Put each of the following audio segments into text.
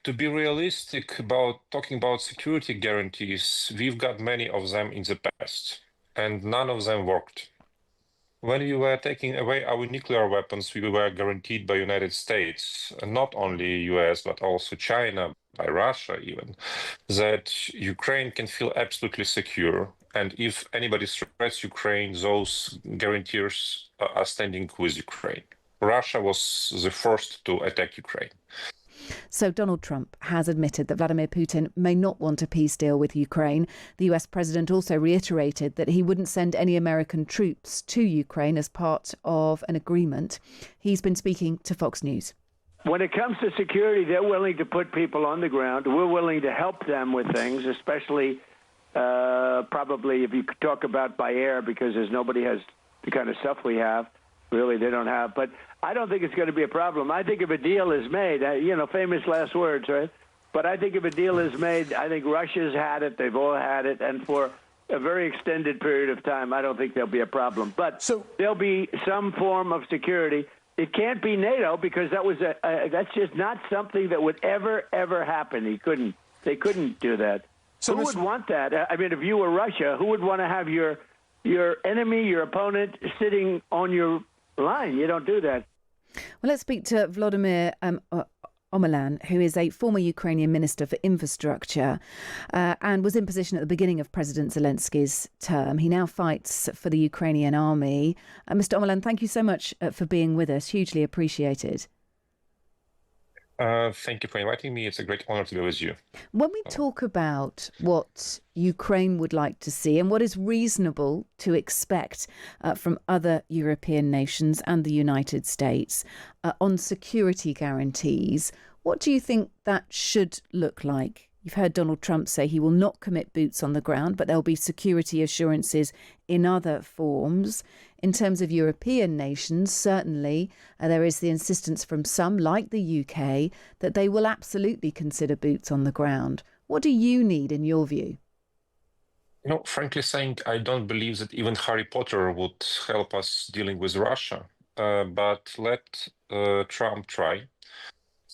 To be realistic about talking about security guarantees, we've got many of them in the past, and none of them worked. When we were taking away our nuclear weapons, we were guaranteed by United States, and not only US, but also China, by Russia even, that Ukraine can feel absolutely secure. And if anybody threats Ukraine, those guarantees are standing with Ukraine. Russia was the first to attack Ukraine. So Donald Trump has admitted that Vladimir Putin may not want a peace deal with Ukraine. The US president also reiterated that he wouldn't send any American troops to Ukraine as part of an agreement. He's been speaking to Fox News. When it comes to security, they're willing to put people on the ground. We're willing to help them with things, especially probably if you could talk about by air, because there's nobody has the kind of stuff we have. Really, they don't have. But I don't think it's going to be a problem. I think if a deal is made, famous last words, right? But I think if a deal is made, I think Russia's had it. They've all had it. And for a very extended period of time, I don't think there'll be a problem. But there'll be some form of security. It can't be NATO because that's just not something that would ever happen. They couldn't do that. So who would want that? I mean, if you were Russia, who would want to have your enemy, your opponent, sitting on your line? You don't do that. Well, let's speak to Vladimir Omelan, who is a former Ukrainian minister for infrastructure and was in position at the beginning of President Zelensky's term. He now fights for the Ukrainian army. Mr. Omelan, thank you so much for being with us. Hugely appreciated. Thank you for inviting me. It's a great honor to be with you. When we talk about what Ukraine would like to see and what is reasonable to expect from other European nations and the United States on security guarantees, what do you think that should look like? You've heard Donald Trump say he will not commit boots on the ground, but there'll be security assurances in other forms. In terms of European nations, certainly there is the insistence from some, like the UK, that they will absolutely consider boots on the ground. What do you need in your view? Frankly saying, I don't believe that even Harry Potter would help us dealing with Russia. But let Trump try.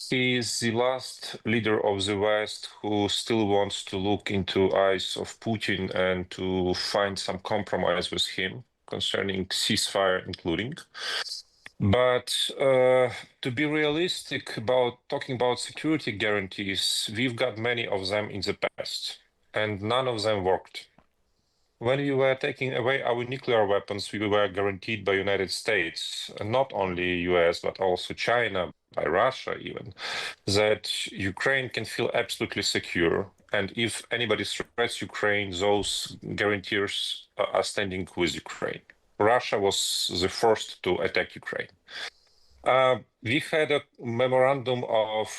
He is the last leader of the West who still wants to look into eyes of Putin and to find some compromise with him concerning ceasefire, including. But to be realistic about talking about security guarantees, we've got many of them in the past, and none of them worked. When we were taking away our nuclear weapons, we were guaranteed by United States, and not only US, but also China, by Russia even, that Ukraine can feel absolutely secure. And if anybody threats Ukraine, those guarantees are standing with Ukraine. Russia was the first to attack Ukraine. We had a memorandum of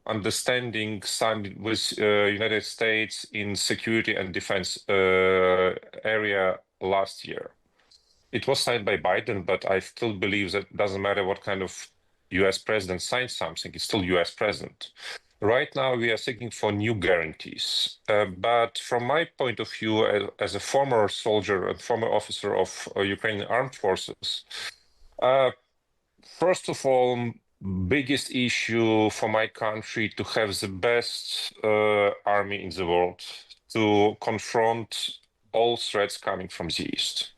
understanding signed with United States in security and defense area last year. It was signed by Biden, but I still believe that it doesn't matter what kind of US president signs something, it's still US president. Right now, we are seeking for new guarantees. But from my point of view, as a former soldier and former officer of Ukrainian armed forces, first of all, biggest issue for my country to have the best army in the world to confront all threats coming from the East.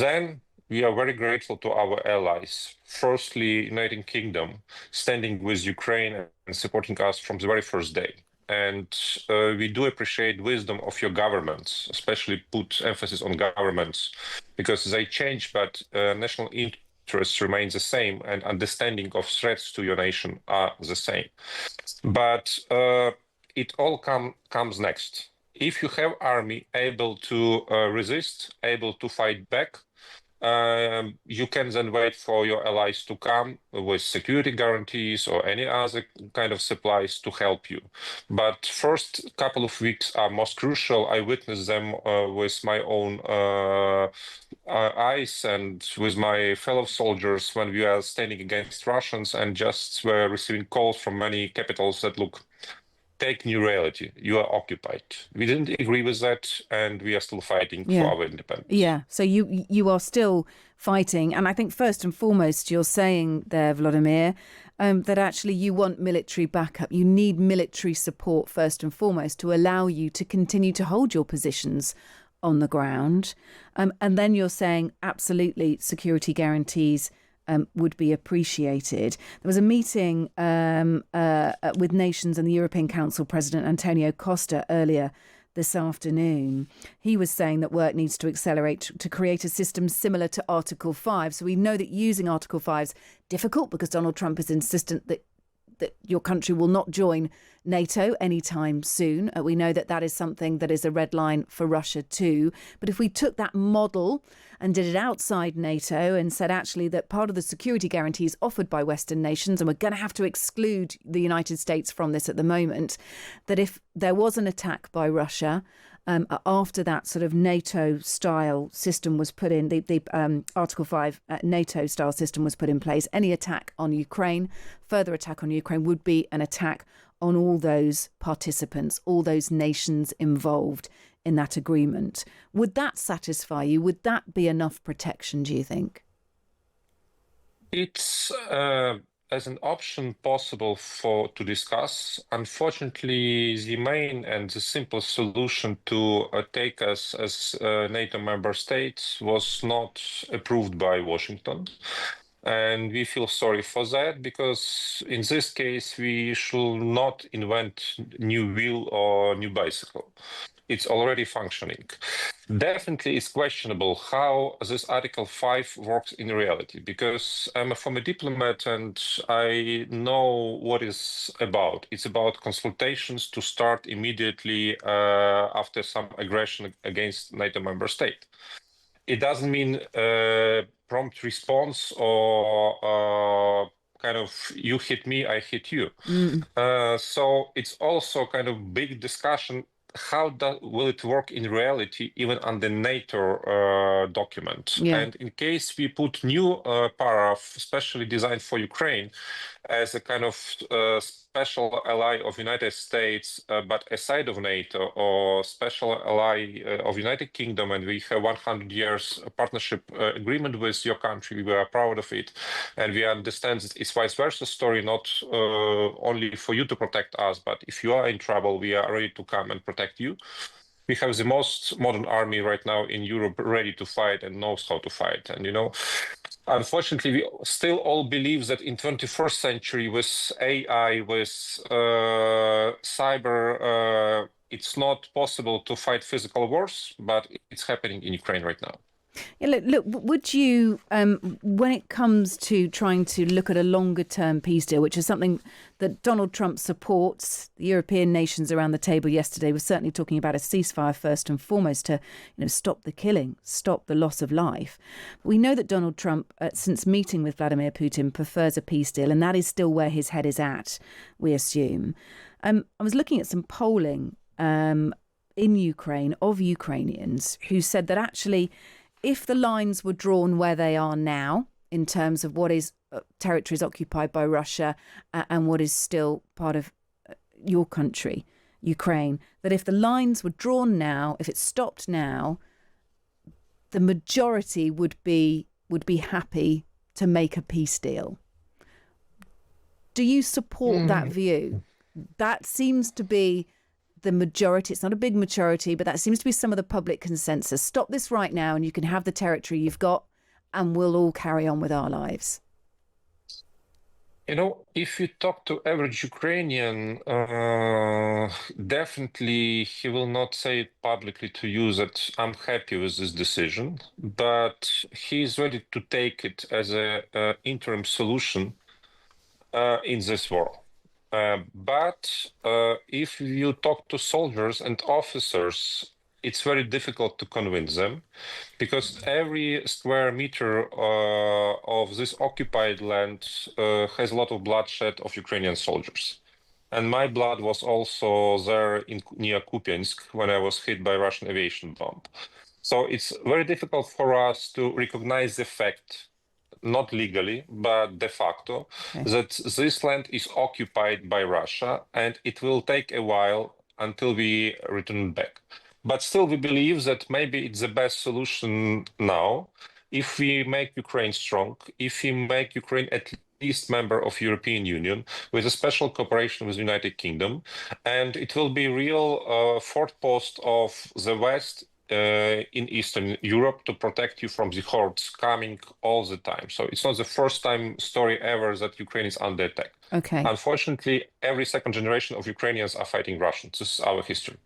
Then we are very grateful to our allies. Firstly, United Kingdom, standing with Ukraine and supporting us from the very first day. And we do appreciate wisdom of your governments, especially put emphasis on governments, because they change, but national interests remain the same, and understanding of threats to your nation are the same. But it all comes next. If you have army able to resist, able to fight back, you can then wait for your allies to come with security guarantees or any other kind of supplies to help you. But first couple of weeks are most crucial. I witnessed them with my own eyes and with my fellow soldiers when we are standing against Russians and just were receiving calls from many capitals that look, take new reality. You are occupied. We didn't agree with that, and we are still fighting for our independence. Yeah. So you are still fighting, and I think first and foremost, you're saying there, Vladimir, that actually you want military backup. You need military support first and foremost to allow you to continue to hold your positions on the ground. And then you're saying absolutely security guarantees would be appreciated. There was a meeting with nations and the European Council President Antonio Costa earlier this afternoon. He was saying that work needs to accelerate to create a system similar to Article 5. So we know that using Article 5 is difficult because Donald Trump is insistent that your country will not join NATO anytime soon. We know that that is something that is a red line for Russia too. But if we took that model and did it outside NATO and said actually that part of the security guarantees offered by Western nations, and we're going to have to exclude the United States from this at the moment, that if there was an attack by Russia, after that sort of NATO-style system was put in, the Article 5 NATO-style system was put in place, any attack on Ukraine, further attack on Ukraine would be an attack on all those participants, all those nations involved in that agreement. Would that satisfy you? Would that be enough protection, do you think? It's as an option possible to discuss. Unfortunately, the main and the simplest solution to take us as NATO member states was not approved by Washington. And we feel sorry for that because in this case, we should not invent new wheel or new bicycle. It's already functioning. Definitely, it's questionable how this Article 5 works in reality, because I'm a former diplomat and I know what it's about. It's about consultations to start immediately after some aggression against NATO member state. It doesn't mean prompt response or kind of you hit me, I hit you. So it's also kind of big discussion. How will it work in reality, even on the NATO document? Yeah. And in case we put new paragraph, specially designed for Ukraine, as a kind of special ally of United States, but aside of NATO, or special ally of United Kingdom, and we have 100 years partnership agreement with your country, we are proud of it, and we understand that it's vice versa story, not only for you to protect us, but if you are in trouble, we are ready to come and protect you. We have the most modern army right now in Europe ready to fight and knows how to fight. And, unfortunately, we still all believe that in 21st century with AI, with cyber, it's not possible to fight physical wars, but it's happening in Ukraine right now. Yeah, look, would you, when it comes to trying to look at a longer term peace deal, which is something that Donald Trump supports, the European nations around the table yesterday were certainly talking about a ceasefire first and foremost to stop the killing, stop the loss of life. We know that Donald Trump, since meeting with Vladimir Putin, prefers a peace deal, and that is still where his head is at, we assume. I was looking at some polling in Ukraine of Ukrainians who said that actually, if the lines were drawn where they are now, in terms of what is territories occupied by Russia and what is still part of your country, Ukraine, that if the lines were drawn now, if it stopped now, the majority would be happy to make a peace deal. Do you support that view? That seems to be the majority. It's not a big majority, but that seems to be some of the public consensus. Stop this right now and you can have the territory you've got and we'll all carry on with our lives. If you talk to average Ukrainian, definitely he will not say it publicly to you that I'm happy with this decision, but he's ready to take it as an interim solution in this war. But if you talk to soldiers and officers, it's very difficult to convince them because every square meter of this occupied land has a lot of bloodshed of Ukrainian soldiers. And my blood was also there near Kupiansk when I was hit by Russian aviation bomb. So it's very difficult for us to recognize the fact, not legally, but de facto, that this land is occupied by Russia, and it will take a while until we return back. But still, we believe that maybe it's the best solution now if we make Ukraine strong, if we make Ukraine at East member of European Union with a special cooperation with United Kingdom, and it will be real forpost of the West in Eastern Europe to protect you from the hordes coming all the time. So it's not the first time story ever that Ukraine is under attack. Okay. Unfortunately, every second generation of Ukrainians are fighting Russians. This is our history.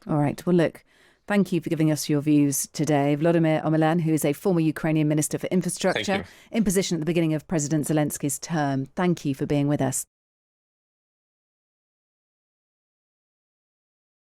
All right. Well, look, thank you for giving us your views today. Vladimir Omelan, who is a former Ukrainian Minister for Infrastructure, in position at the beginning of President Zelensky's term. Thank you for being with us.